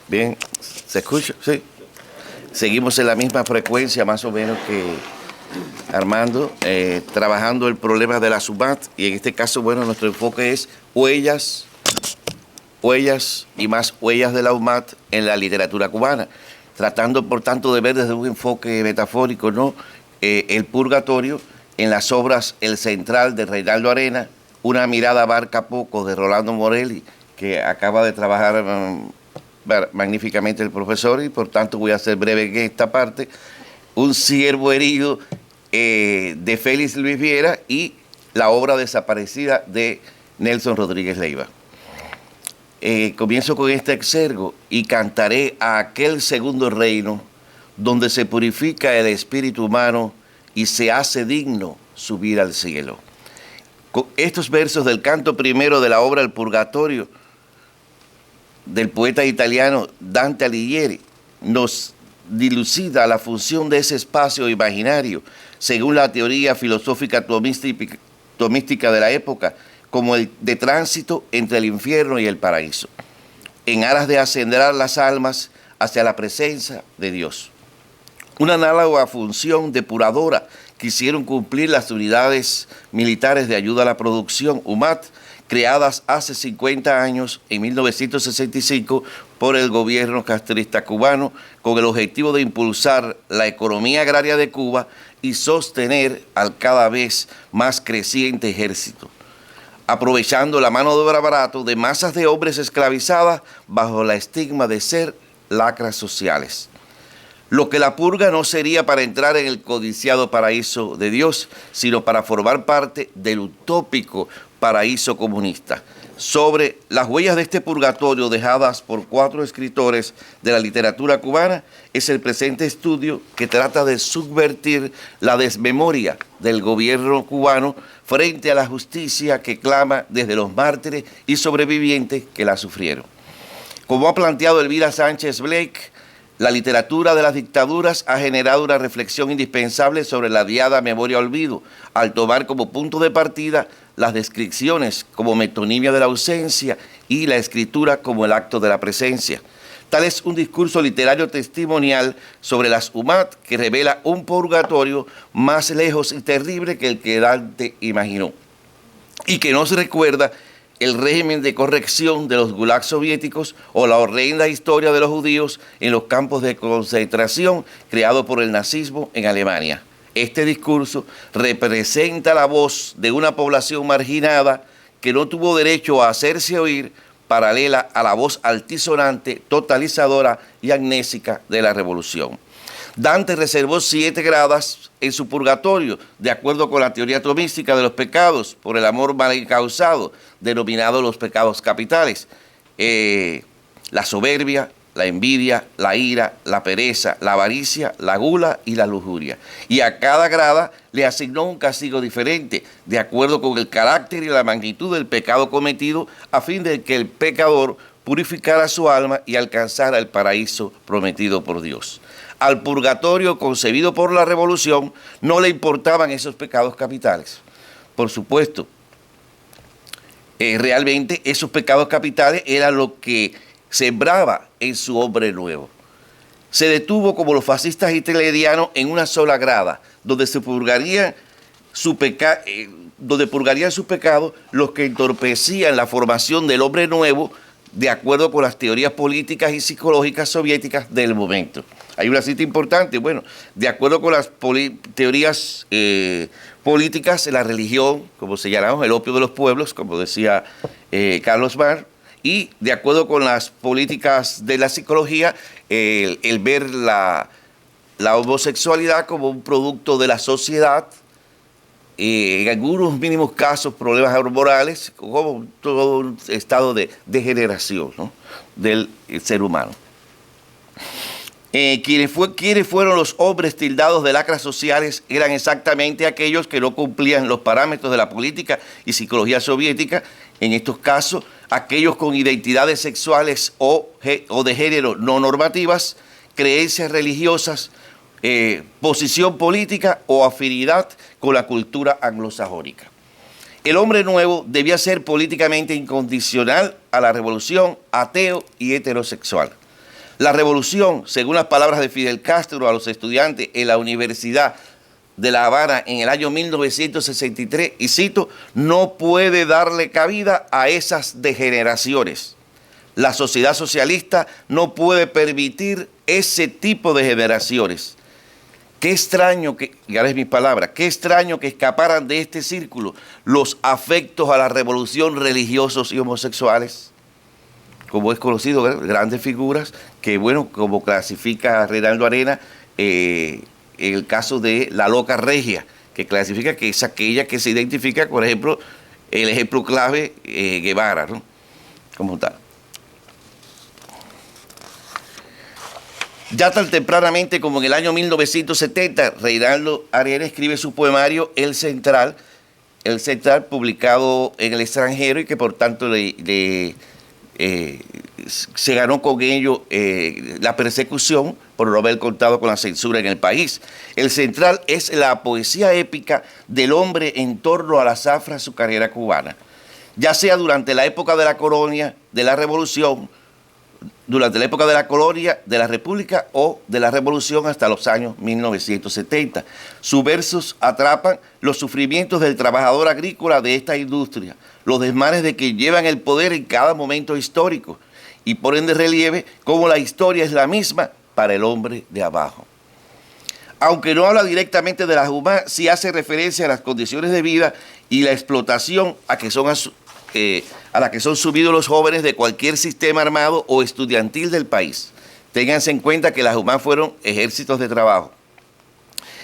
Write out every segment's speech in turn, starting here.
Bien, ¿se escucha? Sí. Seguimos en la misma frecuencia, más o menos que Armando, trabajando el problema de la SUMAT, y en este caso, bueno, nuestro enfoque es huellas y más huellas de la UMAT en la literatura cubana, tratando, por tanto, de ver desde un enfoque metafórico, ¿no? El purgatorio en las obras El Central de Reinaldo Arena, Una mirada abarca poco de Rolando Morelli, que acaba de trabajar magníficamente el profesor, y por tanto voy a ser breve en esta parte. Un ciervo herido de Félix Luis Viera y la obra desaparecida de Nelson Rodríguez Leiva. Comienzo con este exergo: y cantaré a aquel segundo reino donde se purifica el espíritu humano y se hace digno subir al cielo. Con estos versos del canto primero de la obra El Purgatorio del poeta italiano Dante Alighieri nos dilucida la función de ese espacio imaginario, según la teoría filosófica tomística de la época, como el de tránsito entre el infierno y el paraíso, en aras de ascender las almas hacia la presencia de Dios. Una análoga función depuradora quisieron cumplir las unidades militares de ayuda a la producción, UMAT, creadas hace 50 años, en 1965, por el gobierno castrista cubano, con el objetivo de impulsar la economía agraria de Cuba y sostener al cada vez más creciente ejército, aprovechando la mano de obra barata de masas de hombres esclavizadas bajo la estigma de ser lacras sociales. Lo que la purga no sería para entrar en el codiciado paraíso de Dios, sino para formar parte del utópico paraíso comunista. Sobre las huellas de este purgatorio dejadas por 4 escritores de la literatura cubana es el presente estudio, que trata de subvertir la desmemoria del gobierno cubano frente a la justicia que clama desde los mártires y sobrevivientes que la sufrieron. Como ha planteado Elvira Sánchez Blake, la literatura de las dictaduras ha generado una reflexión indispensable sobre la diada memoria-olvido, al tomar como punto de partida las descripciones como metonimia de la ausencia y la escritura como el acto de la presencia. Tal es un discurso literario testimonial sobre las UMAT que revela un purgatorio más lejos y terrible que el que Dante imaginó, y que nos recuerda el régimen de corrección de los gulags soviéticos o la horrenda historia de los judíos en los campos de concentración creados por el nazismo en Alemania. Este discurso representa la voz de una población marginada que no tuvo derecho a hacerse oír, paralela a la voz altisonante, totalizadora y amnésica de la revolución. Dante reservó 7 gradas en su purgatorio, de acuerdo con la teoría tomística de los pecados por el amor mal encausado, denominados los pecados capitales: la soberbia, la envidia, la ira, la pereza, la avaricia, la gula y la lujuria. Y a cada grada le asignó un castigo diferente, de acuerdo con el carácter y la magnitud del pecado cometido, a fin de que el pecador purificara su alma y alcanzara el paraíso prometido por Dios. Al purgatorio concebido por la revolución no le importaban esos pecados capitales. Por supuesto, realmente esos pecados capitales eran lo que sembraba en su hombre nuevo. Se detuvo, como los fascistas hitlerianos, en una sola grada, donde se purgarían sus pecados los que entorpecían la formación del hombre nuevo, de acuerdo con las teorías políticas y psicológicas soviéticas del momento. Hay una cita importante: bueno, de acuerdo con las teorías políticas, la religión, como señalamos, el opio de los pueblos, como decía Carlos Marx, y de acuerdo con las políticas de la psicología, el ver la homosexualidad como un producto de la sociedad, en algunos mínimos casos problemas hormonales, como todo un estado de degeneración, ¿no?, del ser humano. Quienes fueron los hombres tildados de lacras sociales eran exactamente aquellos que no cumplían los parámetros de la política y psicología soviética. En estos casos, aquellos con identidades sexuales o de género no normativas, creencias religiosas, posición política o afinidad con la cultura anglosajónica. El hombre nuevo debía ser políticamente incondicional a la revolución, ateo y heterosexual. La revolución, según las palabras de Fidel Castro a los estudiantes en la Universidad de La Habana en el año 1963, y cito, no puede darle cabida a esas degeneraciones. La sociedad socialista no puede permitir ese tipo de generaciones. Qué extraño que, y ahora es mi palabra, qué extraño que escaparan de este círculo los afectos a la revolución religiosos y homosexuales, como es conocido, grandes figuras, que bueno, como clasifica Reinaldo Arena, el caso de la loca regia, que clasifica que es aquella que se identifica, por ejemplo, el ejemplo clave, Guevara, ¿no? Como tal. Ya tan tempranamente como en el año 1970, Reinaldo Arena escribe su poemario El Central, publicado en el extranjero y que por tanto se ganó con ello la persecución por no haber contado con la censura en el país. El Central es la poesía épica del hombre en torno a la zafra de su carrera cubana, ya sea durante la época de la colonia, de la revolución, durante la época de la colonia, de la república o de la revolución hasta los años 1970. Sus versos atrapan los sufrimientos del trabajador agrícola de esta industria, los desmanes de quien llevan el poder en cada momento histórico y ponen de relieve cómo la historia es la misma para el hombre de abajo. Aunque no habla directamente de la Jumá, sí hace referencia a las condiciones de vida y la explotación a la que son subidos los jóvenes de cualquier sistema armado o estudiantil del país. Ténganse en cuenta que las Jumá fueron ejércitos de trabajo.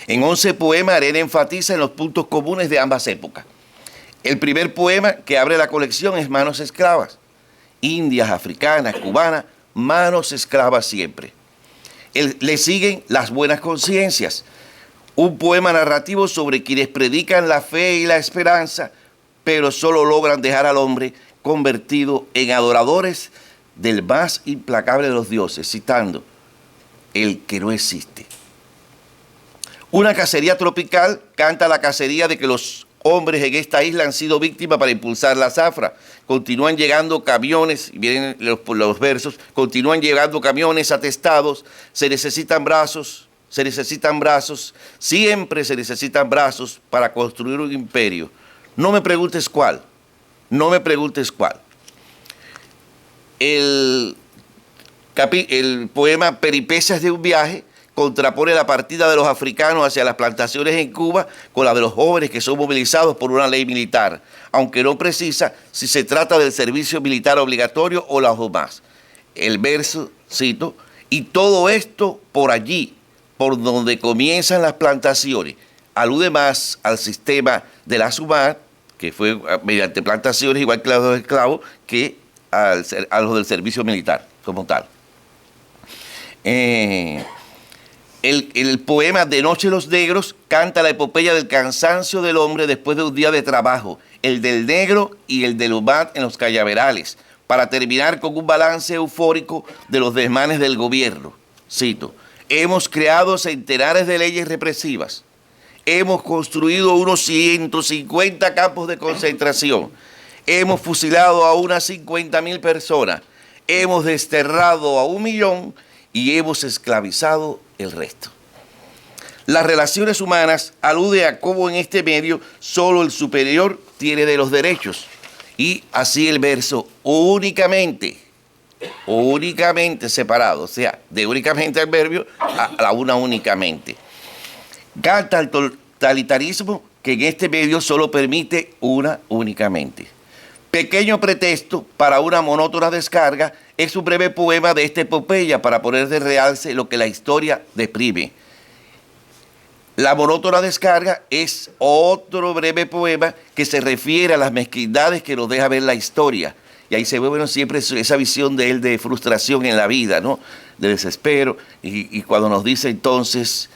En 11 poemas, Arena enfatiza en los puntos comunes de ambas épocas. El primer poema que abre la colección es Manos Esclavas. Indias, africanas, cubanas, manos esclavas siempre. Le siguen Las Buenas Conciencias, un poema narrativo sobre quienes predican la fe y la esperanza, pero solo logran dejar al hombre convertido en adoradores del más implacable de los dioses, citando, el que no existe. Una cacería tropical canta la cacería de que los hombres en esta isla han sido víctimas para impulsar la zafra. Continúan llegando camiones, y vienen los versos, continúan llegando camiones atestados, se necesitan brazos, siempre se necesitan brazos para construir un imperio. No me preguntes cuál. El poema Peripecias de un viaje contrapone la partida de los africanos hacia las plantaciones en Cuba con la de los jóvenes que son movilizados por una ley militar, aunque no precisa si se trata del servicio militar obligatorio o las demás. El verso, cito, y todo esto por allí, por donde comienzan las plantaciones, alude más al sistema de la SUMAR, que fue mediante plantaciones igual que los esclavos, que a los del servicio militar como tal. El poema De Noche los Negros canta la epopeya del cansancio del hombre después de un día de trabajo, el del negro y el del humat en los cañaverales, para terminar con un balance eufórico de los desmanes del gobierno. Cito, hemos creado centenares de leyes represivas, hemos construido unos 150 campos de concentración, hemos fusilado a unas 50,000 personas, hemos desterrado a 1 millón y hemos esclavizado el resto. Las relaciones humanas alude a cómo en este medio solo el superior tiene de los derechos. Y así el verso únicamente separado, o sea, de únicamente al verbio a la una únicamente. Canta el totalitarismo que en este medio solo permite una únicamente. Pequeño pretexto para una monótona descarga es un breve poema de esta epopeya para poner de realce lo que la historia deprime. La monótona descarga es otro breve poema que se refiere a las mezquindades que nos deja ver la historia. Y ahí se ve, bueno, siempre esa visión de él de frustración en la vida, ¿no? De desespero. Y cuando nos dice entonces,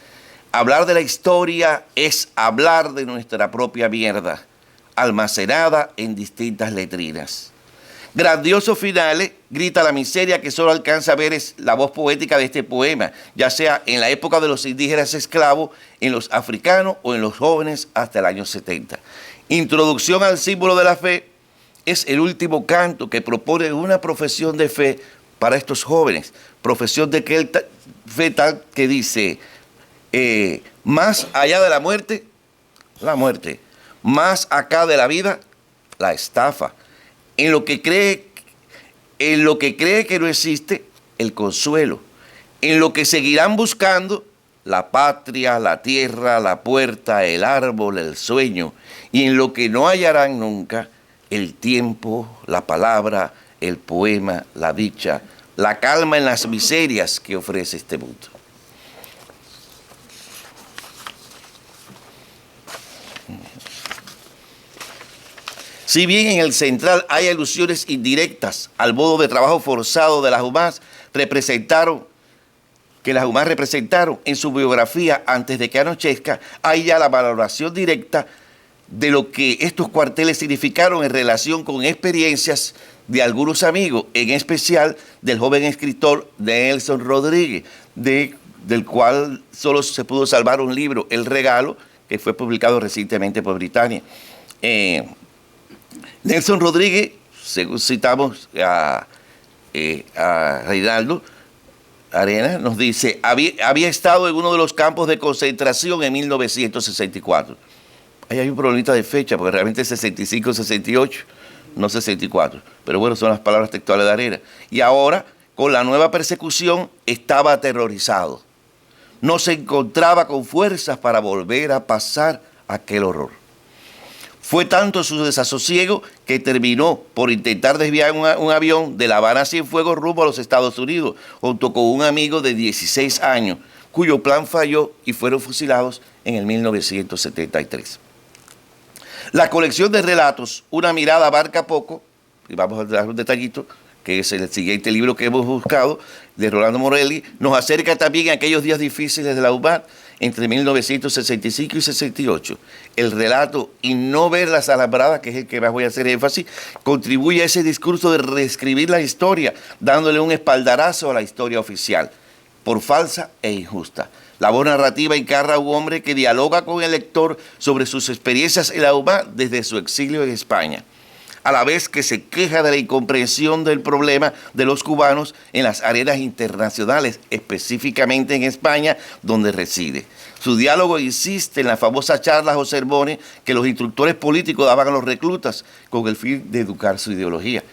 hablar de la historia es hablar de nuestra propia mierda, almacenada en distintas letrinas. Grandiosos finales, grita la miseria que solo alcanza a ver es la voz poética de este poema, ya sea en la época de los indígenas esclavos, en los africanos o en los jóvenes hasta el año 70. Introducción al símbolo de la fe es el último canto que propone una profesión de fe para estos jóvenes, profesión de fe tal que dice, más allá de la muerte, más acá de la vida, la estafa. En lo que cree que no existe, el consuelo. En lo que seguirán buscando, la patria, la tierra, la puerta, el árbol, el sueño. Y en lo que no hallarán nunca, el tiempo, la palabra, el poema, la dicha, la calma en las miserias que ofrece este mundo. Si bien en el central hay alusiones indirectas al modo de trabajo forzado de las UMAS, representaron en su biografía antes de que anochezca, hay ya la valoración directa de lo que estos cuarteles significaron en relación con experiencias de algunos amigos, en especial del joven escritor Nelson Rodríguez, del cual solo se pudo salvar un libro, El Regalo, que fue publicado recientemente por Britannia. Nelson Rodríguez, según citamos a Reinaldo Arenas, nos dice, había estado en uno de los campos de concentración en 1964. Ahí hay un problemita de fecha, porque realmente es 65-68, no 64. Pero bueno, son las palabras textuales de Arenas. Y ahora, con la nueva persecución, estaba aterrorizado. No se encontraba con fuerzas para volver a pasar aquel horror. Fue tanto su desasosiego que terminó por intentar desviar un avión de La Habana a Cienfuegos rumbo a los Estados Unidos, junto con un amigo de 16 años, cuyo plan falló y fueron fusilados en el 1973. La colección de relatos, Una mirada abarca poco, y vamos a dar un detallito, que es el siguiente libro que hemos buscado, de Rolando Morelli, nos acerca también a aquellos días difíciles de la UMAS, entre 1965 y 68. El relato y no ver las alambradas, que es el que más voy a hacer énfasis, contribuye a ese discurso de reescribir la historia, dándole un espaldarazo a la historia oficial, por falsa e injusta. La voz narrativa encarna a un hombre que dialoga con el lector sobre sus experiencias en la UMAS desde su exilio en España, a la vez que se queja de la incomprensión del problema de los cubanos en las arenas internacionales, específicamente en España, donde reside. Su diálogo insiste en la famosa charlas o sermones que los instructores políticos daban a los reclutas con el fin de educar su ideología,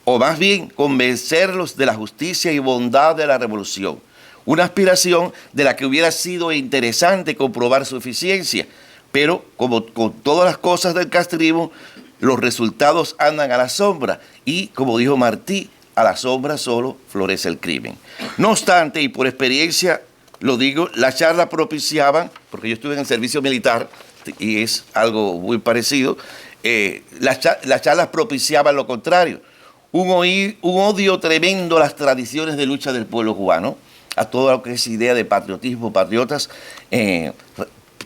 o más bien convencerlos de la justicia y bondad de la revolución, una aspiración de la que hubiera sido interesante comprobar su eficiencia, pero como con todas las cosas del castrismo, los resultados andan a la sombra y, como dijo Martí, a la sombra solo florece el crimen. No obstante, y por experiencia lo digo, las charlas propiciaban, porque yo estuve en el servicio militar y es algo muy parecido, las charlas propiciaban lo contrario, un odio tremendo a las tradiciones de lucha del pueblo cubano, a todo lo que es idea de patriotismo, patriotas,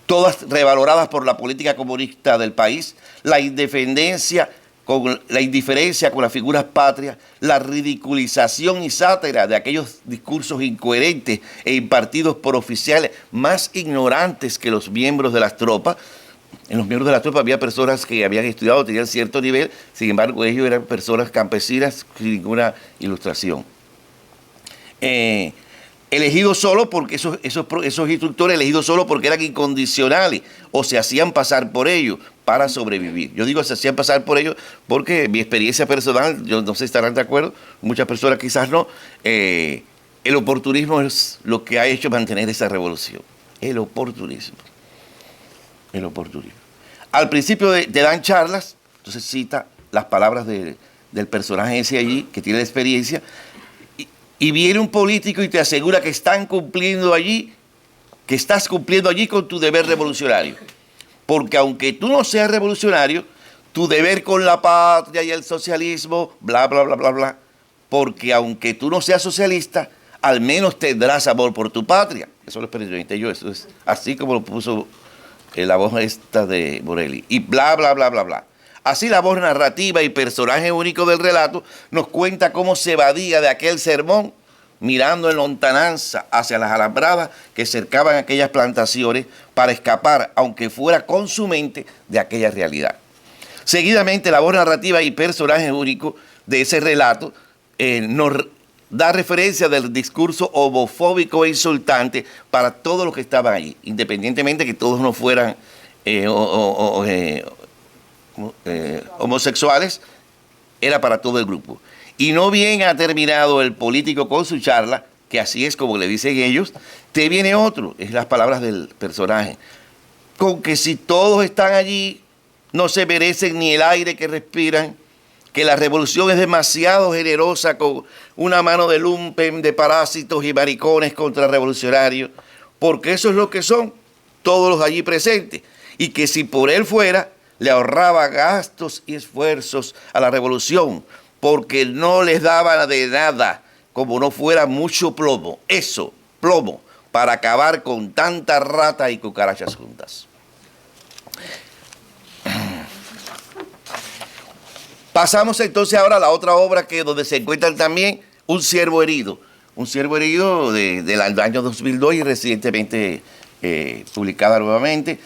todas revaloradas por la política comunista del país, la indiferencia con las figuras patrias, la ridiculización y sátira de aquellos discursos incoherentes e impartidos por oficiales más ignorantes que los miembros de las tropas. En los miembros de las tropas había personas que habían estudiado, tenían cierto nivel, sin embargo ellos eran personas campesinas sin ninguna ilustración. Elegidos solo porque esos instructores elegidos solo porque eran incondicionales o se hacían pasar por ellos para sobrevivir. Yo digo se hacían pasar por ellos porque mi experiencia personal, yo no sé si estarán de acuerdo, muchas personas quizás no, el oportunismo es lo que ha hecho mantener esa revolución. El oportunismo. Al principio te dan charlas, entonces cita las palabras del personaje ese allí que tiene la experiencia, y viene un político y te asegura que estás cumpliendo allí con tu deber revolucionario. Porque aunque tú no seas revolucionario, tu deber con la patria y el socialismo, bla, bla, bla, bla, bla. Porque aunque tú no seas socialista, al menos tendrás amor por tu patria. Eso lo experimenté yo, eso es así como lo puso la voz esta de Morelli. Y bla, bla, bla, bla, bla. Así la voz narrativa y personaje único del relato nos cuenta cómo se evadía de aquel sermón mirando en lontananza hacia las alambradas que cercaban aquellas plantaciones para escapar, aunque fuera con su mente, de aquella realidad. Seguidamente la voz narrativa y personaje único de ese relato da referencia del discurso homofóbico e insultante para todos los que estaban allí, independientemente de que todos no fueran homosexuales, era para todo el grupo. Y no bien ha terminado el político con su charla, que así es como le dicen ellos, te viene otro, es las palabras del personaje, con que si todos están allí, no se merecen ni el aire que respiran, que la revolución es demasiado generosa con una mano de lumpen, de parásitos y maricones contrarrevolucionarios, porque eso es lo que son todos los allí presentes, y que si por él fuera, le ahorraba gastos y esfuerzos a la revolución, porque no les daba de nada, como no fuera mucho plomo, eso, plomo, para acabar con tanta rata y cucarachas juntas. Pasamos entonces ahora a la otra obra donde se encuentra también Un Ciervo Herido. Un Ciervo Herido del año 2002 y recientemente publicada nuevamente.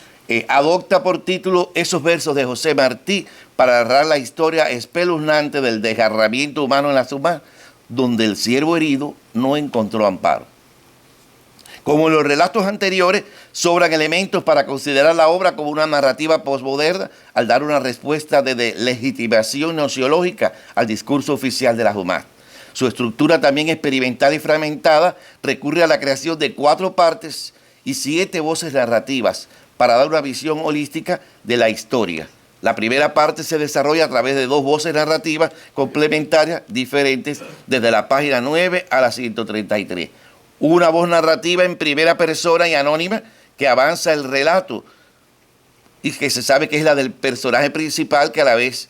Adopta por título esos versos de José Martí para narrar la historia espeluznante del desgarramiento humano en la Sumá, donde el ciervo herido no encontró amparo. Como en los relatos anteriores, sobran elementos para considerar la obra como una narrativa posmoderna al dar una respuesta de legitimación nociológica al discurso oficial de la Jumá. Su estructura también experimental y fragmentada recurre a la creación de 4 partes y 7 voces narrativas para dar una visión holística de la historia. La primera parte se desarrolla a través de 2 voces narrativas complementarias diferentes desde la página 9 a la 133. Una voz narrativa en primera persona y anónima que avanza el relato y que se sabe que es la del personaje principal, que a la vez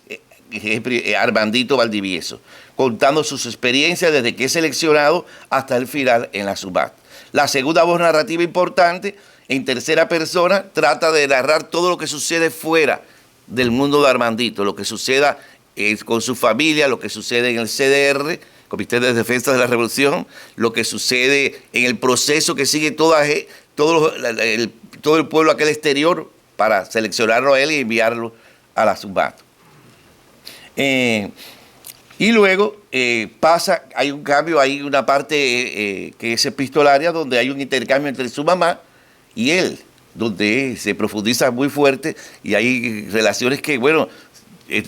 es Armandito Valdivieso, contando sus experiencias desde que es seleccionado hasta el final en la Sumat. La segunda voz narrativa importante, en tercera persona, trata de narrar todo lo que sucede fuera del mundo de Armandito, lo que suceda con su familia, lo que sucede en el CDR, Comité de Defensa de la Revolución, lo que sucede en el proceso que sigue todo el pueblo aquel exterior para seleccionarlo a él y enviarlo a la Sumat. Y luego hay un cambio, hay una parte que es epistolaria, donde hay un intercambio entre su mamá y él, donde se profundiza muy fuerte y hay relaciones que, bueno,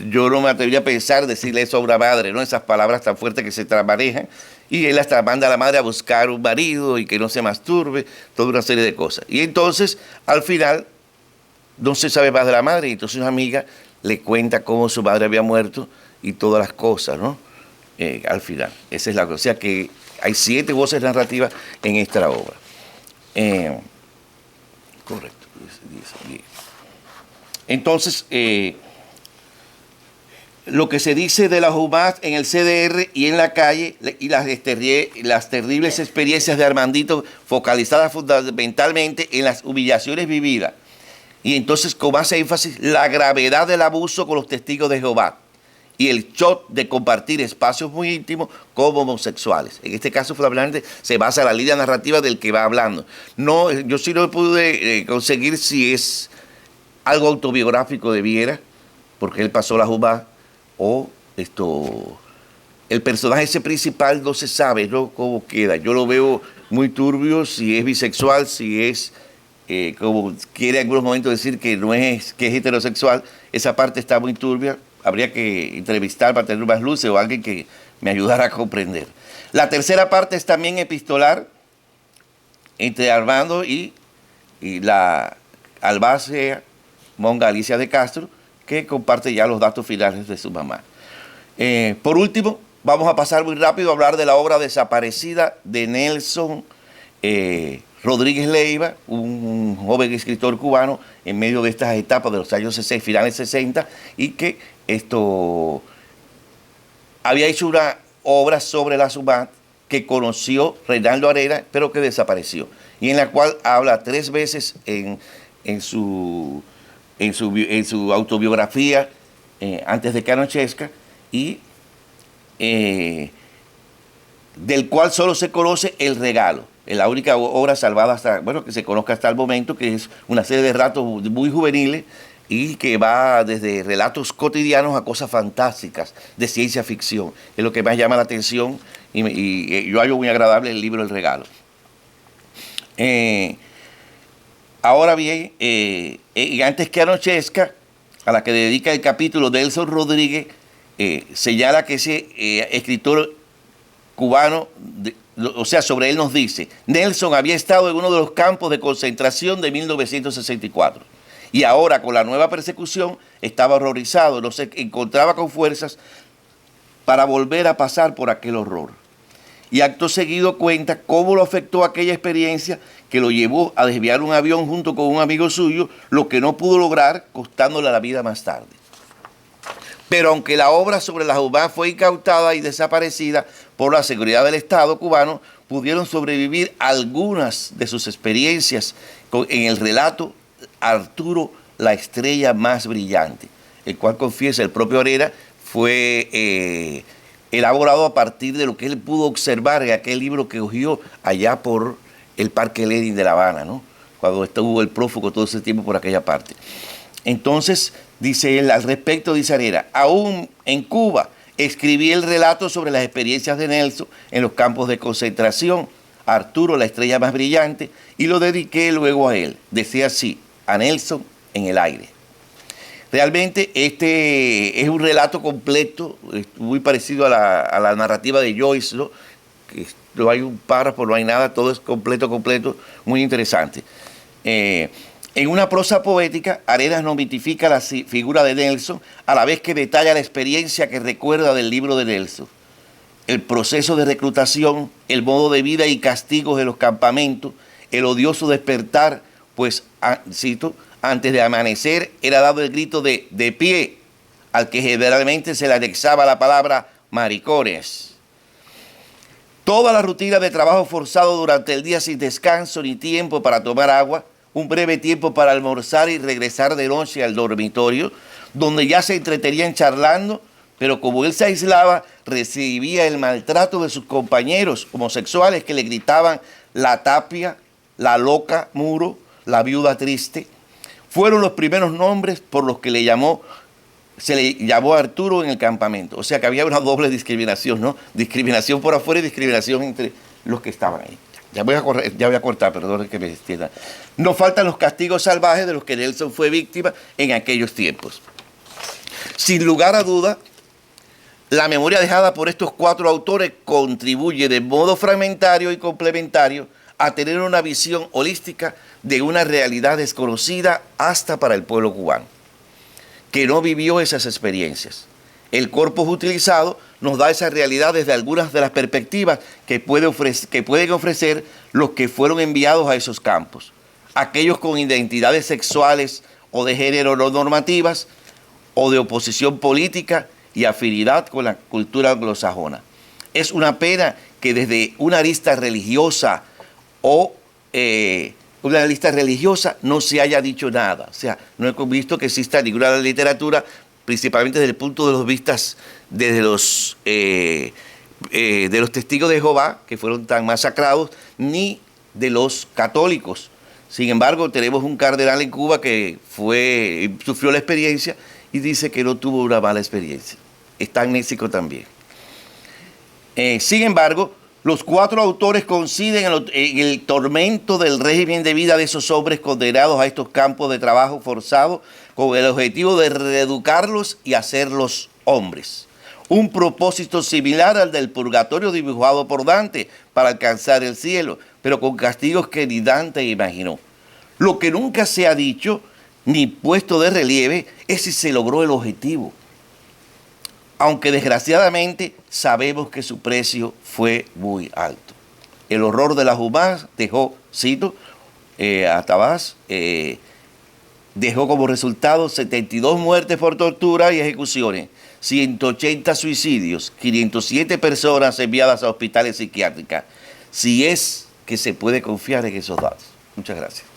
yo no me atrevería a pensar decirle eso a una madre, ¿no? Esas palabras tan fuertes que se manejan, y él hasta manda a la madre a buscar un marido y que no se masturbe, toda una serie de cosas. Y entonces, al final, no se sabe más de la madre, y entonces una amiga le cuenta cómo su madre había muerto y todas las cosas, ¿no? Al final, esa es la cosa. O sea que hay 7 voces narrativas en esta obra. Correcto. Entonces, lo que se dice de la Jumá en el CDR y en la calle y las terribles experiencias de Armandito focalizadas fundamentalmente en las humillaciones vividas. Y entonces con más énfasis la gravedad del abuso con los testigos de Jehová y el shock de compartir espacios muy íntimos como homosexuales. En este caso fundamentalmente se basa en la línea narrativa del que va hablando. No, yo sí no pude conseguir si es algo autobiográfico de Viera, porque él pasó la Jumá, o el personaje ese principal no se sabe, ¿no?, cómo queda. Yo lo veo muy turbio, si es bisexual, si es, como quiere en algunos momentos decir que no es, que es heterosexual. Esa parte está muy turbia. Habría que entrevistar para tener más luces o alguien que me ayudara a comprender. La tercera parte es también epistolar entre Armando y la albacea monga Alicia de Castro, que comparte ya los datos finales de su mamá. Por último, vamos a pasar muy rápido a hablar de la obra Desaparecida de Nelson Rodríguez Leiva, un joven escritor cubano en medio de estas etapas de los años 60, finales 60, y que había hecho una obra sobre la Sumat que conoció Reinaldo Arena, pero que desapareció, y en la cual habla 3 veces en su autobiografía antes de que anochezca, y del cual solo se conoce el regalo. Es la única obra salvada hasta, bueno, que se conozca hasta el momento, que es una serie de relatos muy juveniles y que va desde relatos cotidianos a cosas fantásticas de ciencia ficción. Es lo que más llama la atención y yo hallo muy agradable el libro El Regalo. Ahora bien, antes que anochezca, a la que dedica el capítulo Nelson Rodríguez, señala que ese escritor cubano, o sea, sobre él nos dice: Nelson había estado en uno de los campos de concentración de 1964 y ahora con la nueva persecución estaba horrorizado, no se encontraba con fuerzas para volver a pasar por aquel horror. Y acto seguido cuenta cómo lo afectó aquella experiencia que lo llevó a desviar un avión junto con un amigo suyo, lo que no pudo lograr, costándole la vida más tarde. Pero aunque la obra sobre la Jubá fue incautada y desaparecida por la seguridad del Estado cubano, pudieron sobrevivir algunas de sus experiencias en el relato Arturo, la estrella más brillante, el cual, confiesa el propio Arera, fue elaborado a partir de lo que él pudo observar en aquel libro que cogió allá por el Parque Lenin de La Habana, ¿no? Cuando estuvo el prófugo todo ese tiempo por aquella parte. Entonces, dice él al respecto, dice Arera: aún en Cuba escribí el relato sobre las experiencias de Nelson en los campos de concentración, Arturo, la estrella más brillante, y lo dediqué luego a él. Decía así: a Nelson en el aire. Realmente este es un relato completo, muy parecido a la narrativa de Joyce, ¿no? Que no hay un párrafo, no hay nada, todo es completo, muy interesante. En una prosa poética, Arenas nos mitifica la figura de Nelson, a la vez que detalla la experiencia que recuerda del libro de Nelson, el proceso de reclutación, el modo de vida y castigos de los campamentos, el odioso despertar, pues, cito: antes de amanecer era dado el grito de pie, al que generalmente se le anexaba la palabra maricones. Toda la rutina de trabajo forzado durante el día sin descanso ni tiempo para tomar agua, un breve tiempo para almorzar y regresar de noche al dormitorio, donde ya se entretenían charlando, pero como él se aislaba, recibía el maltrato de sus compañeros homosexuales que le gritaban la tapia, la loca Muro, la viuda triste. Fueron los primeros nombres por los que se le llamó a Arturo en el campamento. O sea que había una doble discriminación, ¿no? Discriminación por afuera y discriminación entre los que estaban ahí. Ya voy a cortar, perdón que me extienda. No faltan los castigos salvajes de los que Nelson fue víctima en aquellos tiempos. Sin lugar a duda, la memoria dejada por estos cuatro autores contribuye de modo fragmentario y complementario a tener una visión holística de una realidad desconocida hasta para el pueblo cubano, que no vivió esas experiencias. El corpus utilizado nos da esa realidad desde algunas de las perspectivas que pueden ofrecer los que fueron enviados a esos campos. Aquellos con identidades sexuales o de género no normativas, o de oposición política y afinidad con la cultura anglosajona. Es una pena que desde una arista religiosa no se haya dicho nada. O sea, no he visto que exista ninguna literatura, principalmente desde el punto de vista de los testigos de Jehová, que fueron tan masacrados, ni de los católicos. Sin embargo, tenemos un cardenal en Cuba que sufrió la experiencia y dice que no tuvo una mala experiencia. Está en México también. Sin embargo, los cuatro autores coinciden en el tormento del régimen de vida de esos hombres condenados a estos campos de trabajo forzado con el objetivo de reeducarlos y hacerlos hombres. Un propósito similar al del purgatorio dibujado por Dante para alcanzar el cielo, pero con castigos que ni Dante imaginó. Lo que nunca se ha dicho ni puesto de relieve es si se logró el objetivo, aunque desgraciadamente sabemos que su precio fue muy alto. El horror de la Jubá dejó, cito, a Tabás, dejó como resultado 72 muertes por tortura y ejecuciones, 180 suicidios, 507 personas enviadas a hospitales psiquiátricos, si es que se puede confiar en esos datos. Muchas gracias.